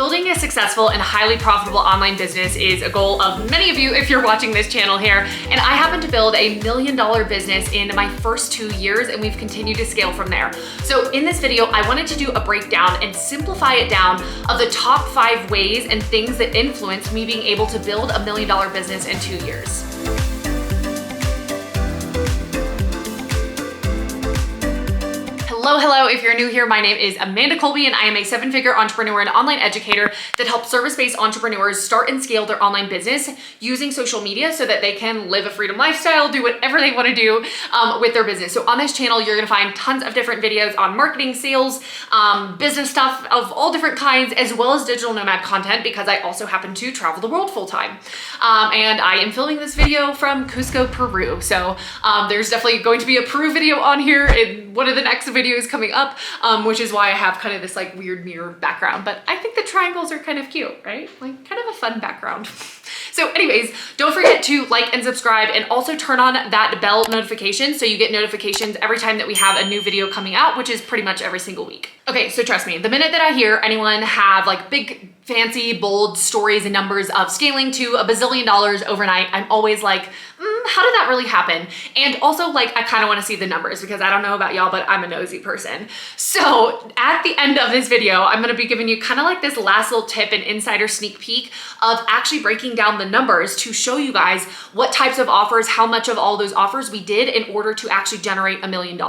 Building a successful and highly profitable online business is a goal of many of you if you're watching this channel here, and I happen to build a $1 million business in my first 2 years, and we've continued to scale from there. So in this video, I wanted to do a breakdown and simplify it down of the top 5 ways and things that influenced me being able to build a $1 million business in 2 years. Hello, if you're new here, my name is Amanda Kolbye and I am a 7-figure entrepreneur and online educator that helps service-based entrepreneurs start and scale their online business using social media so that they can live a freedom lifestyle, do whatever they want to do with their business. So on this channel, you're going to find tons of different videos on marketing, sales, business stuff of all different kinds, as well as digital nomad content, because I also happen to travel the world full time. And I am filming this video from Cusco, Peru. So there's definitely going to be a Peru video on here in one of the next videos coming up, which is why I have kind of this like weird mirror background, but I think the triangles are kind of cute, right? Like kind of a fun background. So anyways, don't forget to like and subscribe, and also turn on that bell notification so you get notifications every time that we have a new video coming out, which is pretty much every single week. Okay, so trust me, the minute that I hear anyone have like big, fancy, bold stories and numbers of scaling to $1 bazillion overnight, I'm always like, how did that really happen? And also, like, I kind of want to see the numbers, because I don't know about y'all, but I'm a nosy person. So at the end of this video, I'm going to be giving you kind of like this last little tip and insider sneak peek of actually breaking down the numbers to show you guys what types of offers, how much of all those offers we did in order to actually generate $1 million.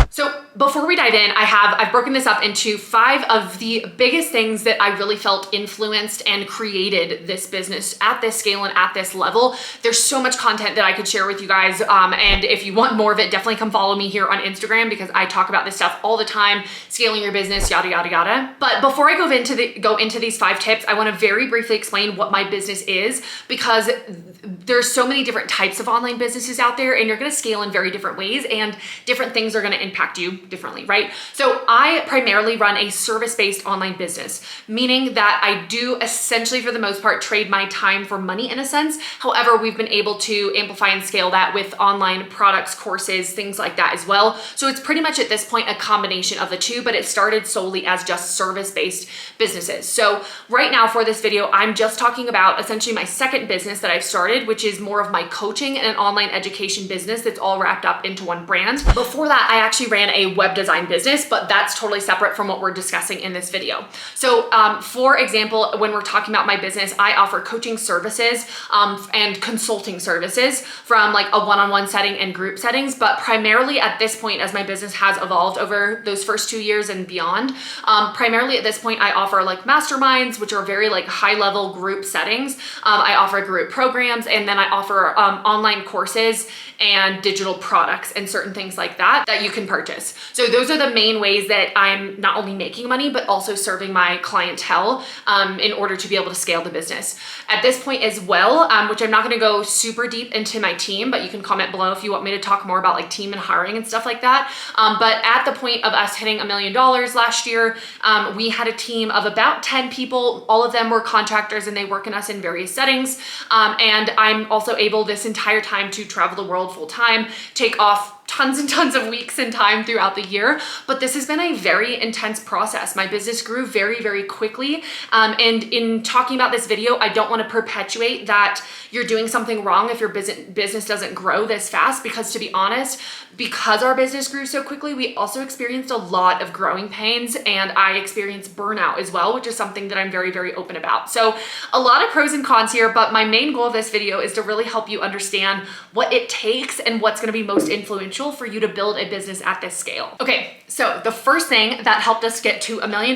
So before we dive in, I've broken this up into 5 of the biggest things that I really felt influenced and created this business at this scale and at this level. There's so much content that I could share with you guys. And if you want more of it, definitely come follow me here on Instagram, because I talk about this stuff all the time, scaling your business, yada, yada, yada. But before I go into these 5 tips, I want to very briefly explain what my business is, because there's so many different types of online businesses out there, and you're going to scale in very different ways, and different things are going to impact you differently, right? So I primarily run a service-based online business, meaning that I do essentially, for the most part, trade my time for money in a sense. However, we've been able to amplify and scale that with online products, courses, things like that as well. So it's pretty much at this point a combination of the two, but it started solely as just service-based businesses. So right now for this video, I'm just talking about essentially my second business that I've started, which is more of my coaching and an online education business that's all wrapped up into one brand. Before that, I actually ran a web design business, but that's totally separate from what we're discussing in this video. So for example, when we're talking about my business, I offer coaching services and consulting services from like a one-on-one setting and group settings. But primarily at this point, as my business has evolved over those first 2 years and beyond, primarily at this point, I offer like masterminds, which are very like high-level group settings. I offer group programs, and then I offer online courses and digital products and certain things like that that you can purchase. So those are the main ways that I'm not only making money, but also serving my clientele in order to be able to scale the business. At this point as well, which I'm not going to go super deep into my team, but you can comment below if you want me to talk more about like team and hiring and stuff like that. But at the point of us hitting $1 million last year, we had a team of about 10 people. All of them were contractors, and they work in us in various settings. And I'm also able this entire time to travel the world full time, take off tons and tons of weeks and time throughout the year. But this has been a very intense process. My business grew very, very quickly. And in talking about this video, I don't want to perpetuate that you're doing something wrong if your business doesn't grow this fast, because to be honest, because our business grew so quickly, we also experienced a lot of growing pains, and I experienced burnout as well, which is something that I'm very, very open about. So a lot of pros and cons here, but my main goal of this video is to really help you understand what it takes and what's going to be most influential for you to build a business at this scale. Okay, so the first thing that helped us get to $1 million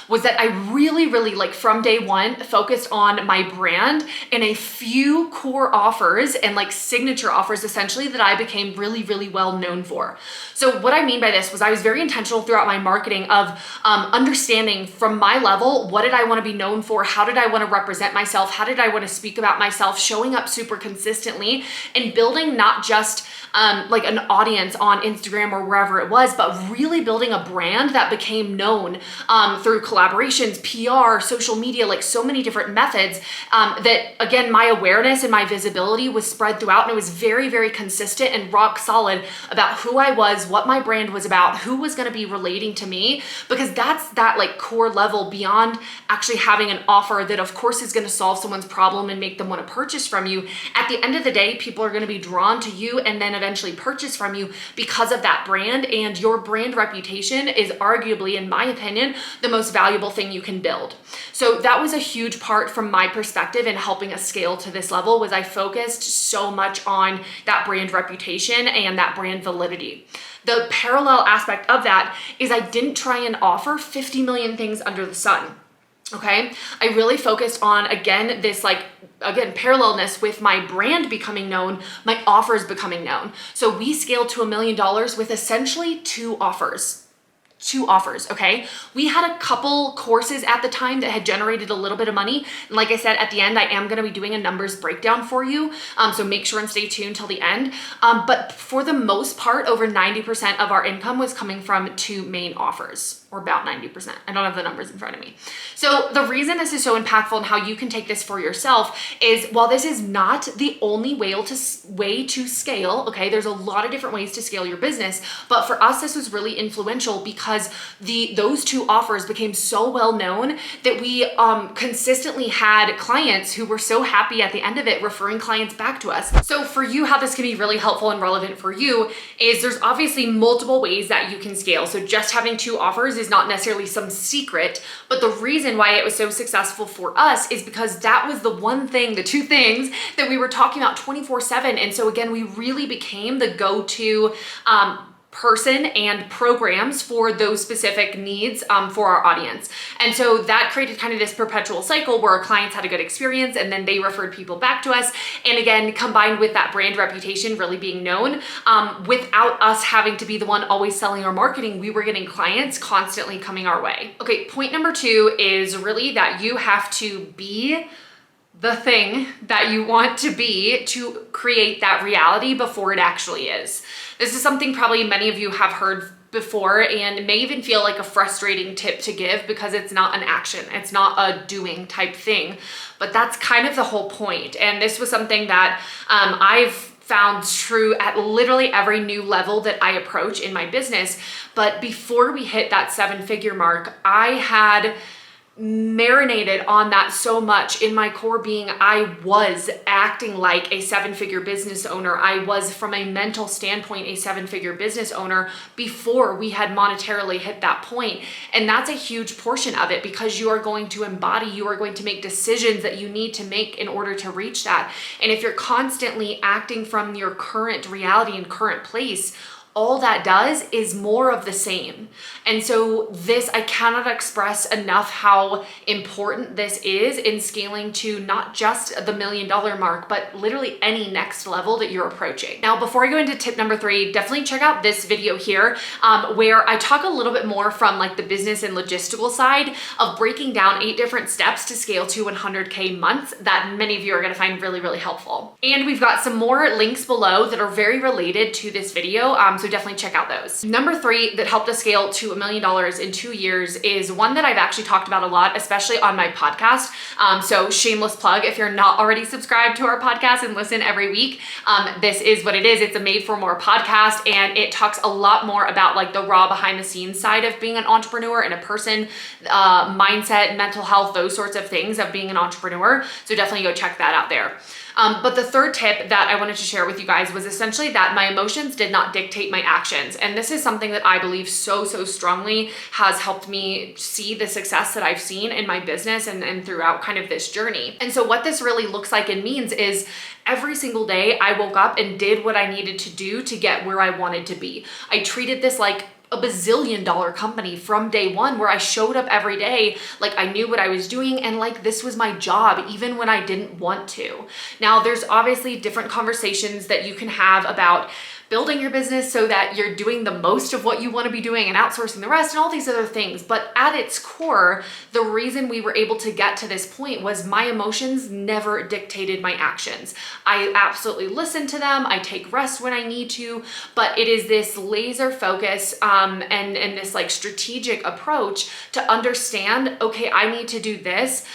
was that I really, like from day one, focused on my brand and a few core offers and like signature offers essentially that I became really, really well known for. So what I mean by this was I was very intentional throughout my marketing of understanding from my level, what did I want to be known for? How did I want to represent myself? How did I want to speak about myself? Showing up super consistently and building not just like an audience on Instagram or wherever it was, but really building a brand that became known through collaborations, PR, social media, like so many different methods that, again, my awareness and my visibility was spread throughout, and it was very, very consistent and rock solid about who I was, what my brand was about, who was going to be relating to me, because that's that like core level beyond actually having an offer that of course is going to solve someone's problem and make them want to purchase from you. At the end of the day, people are going to be drawn to you and then eventually purchase from you because of that brand, and your brand reputation is arguably, in my opinion, the most valuable thing you can build. So that was a huge part from my perspective in helping us scale to this level, was I focused so much on that brand reputation and that brand validity. The parallel aspect of that is I didn't try and offer 50 million things under the sun. Okay, I really focused on, again, this parallelness with my brand becoming known, my offers becoming known. So we scaled to $1 million with essentially two offers. Okay? We had a couple courses at the time that had generated a little bit of money. And like I said, at the end, I am going to be doing a numbers breakdown for you. So make sure and stay tuned till the end. But for the most part, over 90% of our income was coming from two main offers, or about 90%. I don't have the numbers in front of me. So the reason this is so impactful and how you can take this for yourself is, while this is not the only way to scale, okay, there's a lot of different ways to scale your business, but for us, this was really influential because those two offers became so well known that we consistently had clients who were so happy at the end of it, referring clients back to us. So for you, how this can be really helpful and relevant for you is there's obviously multiple ways that you can scale. So just having two offers is not necessarily some secret, but the reason why it was so successful for us is because that was the two things that we were talking about 24/7. And so again, we really became the go-to person and programs for those specific needs for our audience. And so that created kind of this perpetual cycle where our clients had a good experience and then they referred people back to us. And again, combined with that brand reputation really being known, without us having to be the one always selling or marketing, we were getting clients constantly coming our way. Okay, point number 2 is really that you have to be the thing that you want to be to create that reality before it actually is. This is something probably many of you have heard before and may even feel like a frustrating tip to give because it's not an action, it's not a doing type thing, but that's kind of the whole point. And this was something that I've found true at literally every new level that I approach in my business. But before we hit that 7-figure mark, I had marinated on that so much in my core being. I was acting like a 7-figure business owner. I was, from a mental standpoint, a 7-figure business owner before we had monetarily hit that point. And that's a huge portion of it, because you are going to embody, you are going to make decisions that you need to make in order to reach that. And if you're constantly acting from your current reality and current place, all that does is more of the same. And so this, I cannot express enough how important this is in scaling to not just the $1 million mark, but literally any next level that you're approaching. Now, before I go into tip number 3, definitely check out this video here, where I talk a little bit more from like the business and logistical side of breaking down 8 different steps to scale to 100K months that many of you are gonna find really, really helpful. And we've got some more links below that are very related to this video. So definitely check out those. Number 3 that helped us scale to $1 million in 2 years is one that I've actually talked about a lot, especially on my podcast. So shameless plug, if you're not already subscribed to our podcast and listen every week, this is what it is. It's a Made for More podcast, and it talks a lot more about like the raw behind the scenes side of being an entrepreneur and a person, mindset, mental health, those sorts of things of being an entrepreneur. So definitely go check that out there. But the third tip that I wanted to share with you guys was essentially that my emotions did not dictate my actions. And this is something that I believe so strongly has helped me see the success that I've seen in my business and throughout kind of this journey. And so what this really looks like and means is every single day I woke up and did what I needed to do to get where I wanted to be. I treated this like a bazillion-dollar company from day one, where I showed up every day like I knew what I was doing and like this was my job, even when I didn't want to. Now, there's obviously different conversations that you can have about building your business so that you're doing the most of what you want to be doing and outsourcing the rest and all these other things. But at its core, the reason we were able to get to this point was my emotions never dictated my actions. I absolutely listen to them. I take rest when I need to, but it is this laser focus and this like strategic approach to understand, okay, I need to do this.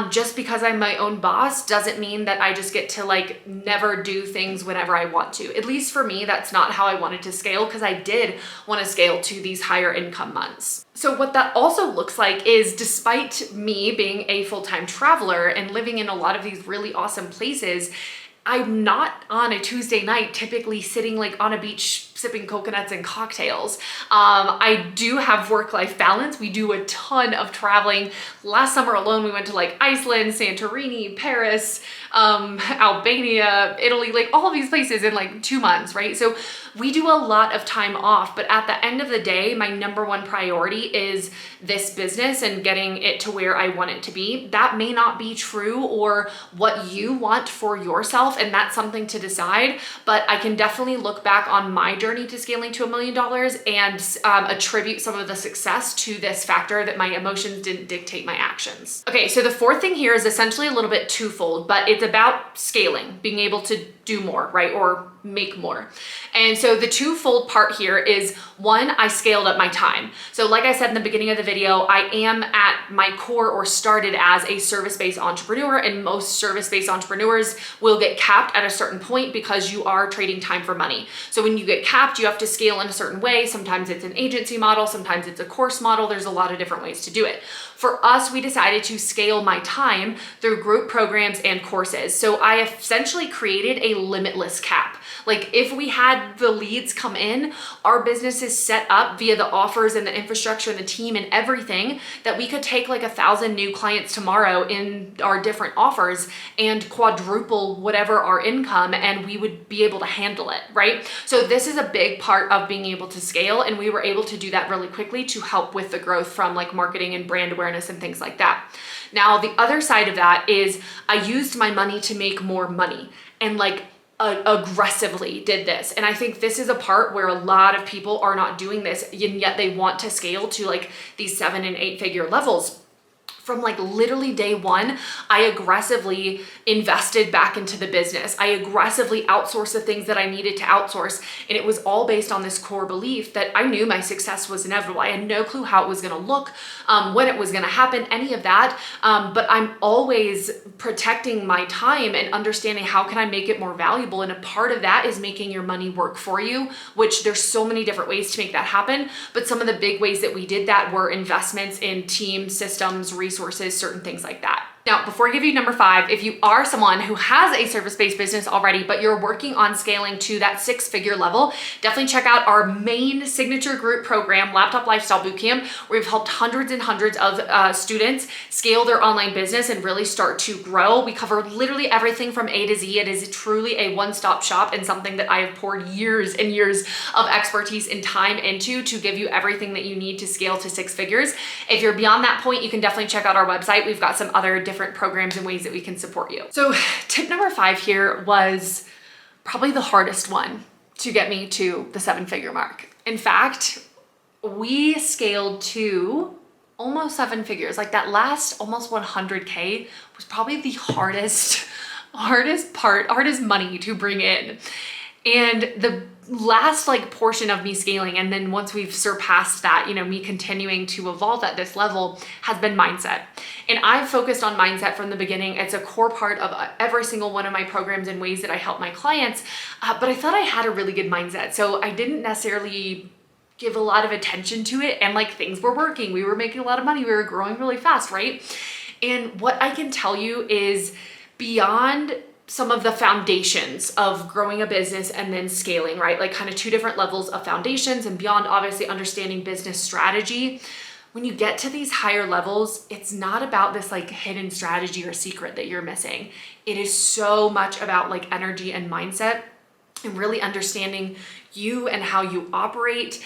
Just because I'm my own boss doesn't mean that I just get to like never do things whenever I want to. At least for me, that's not how I wanted to scale, because I did want to scale to these higher income months. So what that also looks like is, despite me being a full-time traveler and living in a lot of these really awesome places, I'm not on a Tuesday night typically sitting like on a beach sipping coconuts and cocktails. I do have work-life balance. We do a ton of traveling. Last summer alone, we went to like Iceland, Santorini, Paris, Albania, Italy, like all of these places in like 2 months, right? So we do a lot of time off, but at the end of the day, my number one priority is this business and getting it to where I want it to be. That may not be true or what you want for yourself, and that's something to decide, but I can definitely look back on my journey to scaling to $1 million and attribute some of the success to this factor that my emotions didn't dictate my actions. Okay, so the fourth thing here is essentially a little bit twofold, but it's about scaling, being able to do more, right? Or make more. And so the twofold part here is, one, I scaled up my time. So like I said in the beginning of the video, I am at my core, or started as, a service-based entrepreneur, and most service-based entrepreneurs will get capped at a certain point because you are trading time for money. So when you get capped, you have to scale in a certain way. Sometimes it's an agency model, sometimes it's a course model. There's a lot of different ways to do it. For us, we decided to scale my time through group programs and courses. So I essentially created a limitless cap. Like if we had the leads come in, our business is set up via the offers and the infrastructure and the team and everything, that we could take like 1,000 new clients tomorrow in our different offers and quadruple whatever our income, and we would be able to handle it, right? So this is a big part of being able to scale, and we were able to do that really quickly to help with the growth from like marketing and brand awareness and things like that. Now, the other side of that is I used my money to make more money, and like aggressively did this. And I think this is a part where a lot of people are not doing this, and yet they want to scale to like these 7 and 8 figure levels. From like literally day one, I aggressively invested back into the business. I aggressively outsourced the things that I needed to outsource. And it was all based on this core belief that I knew my success was inevitable. I had no clue how it was going to look, when it was going to happen, any of that. But I'm always protecting my time and understanding how can I make it more valuable. And a part of that is making your money work for you, which there's so many different ways to make that happen. But some of the big ways that we did that were investments in team, systems, resources, certain things like that. Now, before I give you number 5, if you are someone who has a service-based business already, but you're working on scaling to that 6-figure level, definitely check out our main signature group program, Laptop Lifestyle Bootcamp, where we've helped hundreds and hundreds of students scale their online business and really start to grow. We cover literally everything from A to Z. It is truly a one-stop shop, and something that I have poured years and years of expertise and time into to give you everything that you need to scale to 6 figures. If you're beyond that point, you can definitely check out our website. We've got some other different programs and ways that we can support you. So tip number 5 here was probably the hardest one to get me to the 7-figure mark. In fact, we scaled to almost 7 figures. Like that last almost 100K was probably the hardest money to bring in. And the last like portion of me scaling, and then once we've surpassed that, me continuing to evolve at this level, has been mindset. And I've focused on mindset from the beginning. It's a core part of every single one of my programs and ways that I help my clients. But I thought I had a really good mindset. So I didn't necessarily give a lot of attention to it, and like things were working. We were making a lot of money. We were growing really fast, right? And what I can tell you is, beyond some of the foundations of growing a business and then scaling, right? Like kind of 2 different levels of foundations, and beyond obviously understanding business strategy, when you get to these higher levels, it's not about this like hidden strategy or secret that you're missing. It is so much about like energy and mindset, and really understanding you and how you operate.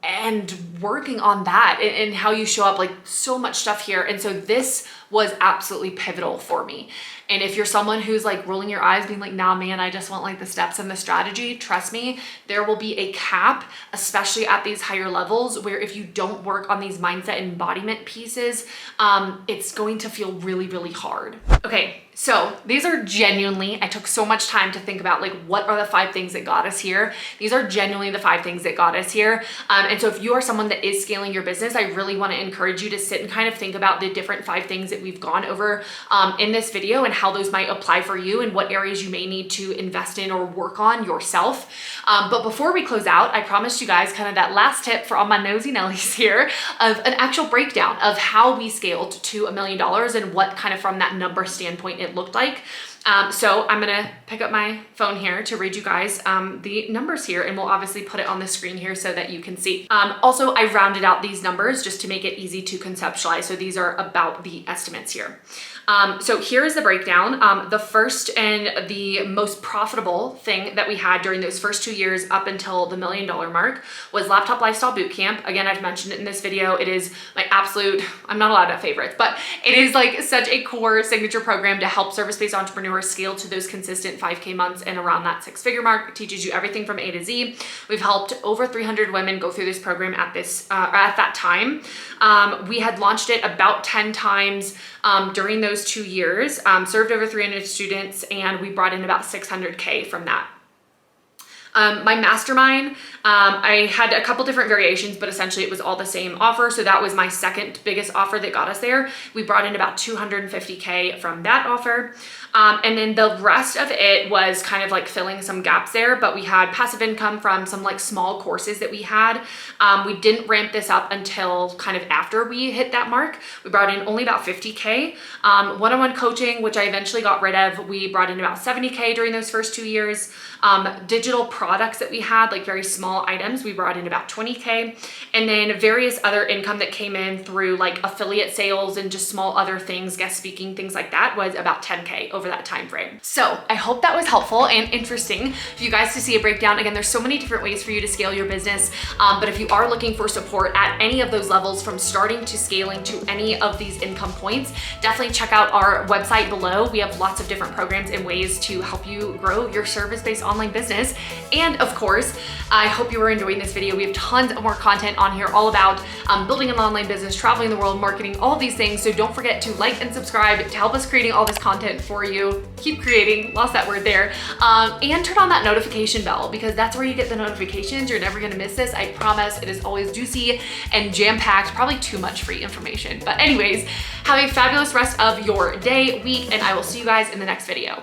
and working on that and how you show up, like so much stuff here. And so this was absolutely pivotal for me. And if you're someone who's like rolling your eyes being like, nah, man, I just want like the steps and the strategy, trust me, there will be a cap, especially at these higher levels, where if you don't work on these mindset embodiment pieces, it's going to feel really, really hard. Okay, so these are genuinely, I took so much time to think about like, what are the 5 things that got us here? These are genuinely the 5 things that got us here. And so if you are someone that is scaling your business, I really want to encourage you to sit and kind of think about the different 5 things that we've gone over in this video and how those might apply for you and what areas you may need to invest in or work on yourself. But before we close out, I promised you guys kind of that last tip for all my nosy Nellies here of an actual breakdown of how we scaled to $1 million and what kind of from that number standpoint it looked like. So I'm gonna pick up my phone here to read you guys the numbers here, and we'll obviously put it on the screen here so that you can see. Also, I rounded out these numbers just to make it easy to conceptualize. So these are about the estimates here. So here is the breakdown. The first and the most profitable thing that we had during those first 2 years up until the $1 million mark was Laptop Lifestyle Bootcamp. Again, I've mentioned it in this video. It is my absolute, I'm not allowed to have favorites, but it is like such a core signature program to help service-based entrepreneurs scale to those consistent 5K months and around that 6-figure mark. It teaches you everything from A to Z. We've helped over 300 women go through this program at that time. We had launched it about 10 times during those 2 years, served over 300 students, and we brought in about 600K from that. My mastermind, I had a couple different variations, but essentially it was all the same offer. So that was my second biggest offer that got us there. We brought in about 250K from that offer. And then the rest of it was kind of like filling some gaps there, but we had passive income from some like small courses that we had. We didn't ramp this up until kind of after we hit that mark. We brought in only about 50K. One-on-one coaching, which I eventually got rid of, we brought in about 70K during those first 2 years. Digital products that we had, like very small items, we brought in about 20K. And then various other income that came in through like affiliate sales and just small other things, guest speaking, things like that, was about 10K over that time frame. So I hope that was helpful and interesting for you guys to see a breakdown. Again, there's so many different ways for you to scale your business. But if you are looking for support at any of those levels, from starting to scaling to any of these income points, definitely check out our website below. We have lots of different programs and ways to help you grow your service-based online business. And of course, I hope you are enjoying this video. We have tons more content on here all about building an online business, traveling the world, marketing, all of these things. So don't forget to like and subscribe to help us creating all this content for you. Keep creating, lost that word there. And turn on that notification bell, because that's where you get the notifications. You're never gonna miss this. I promise. It is always juicy and jam-packed, probably too much free information. But anyways, have a fabulous rest of your day, week, and I will see you guys in the next video.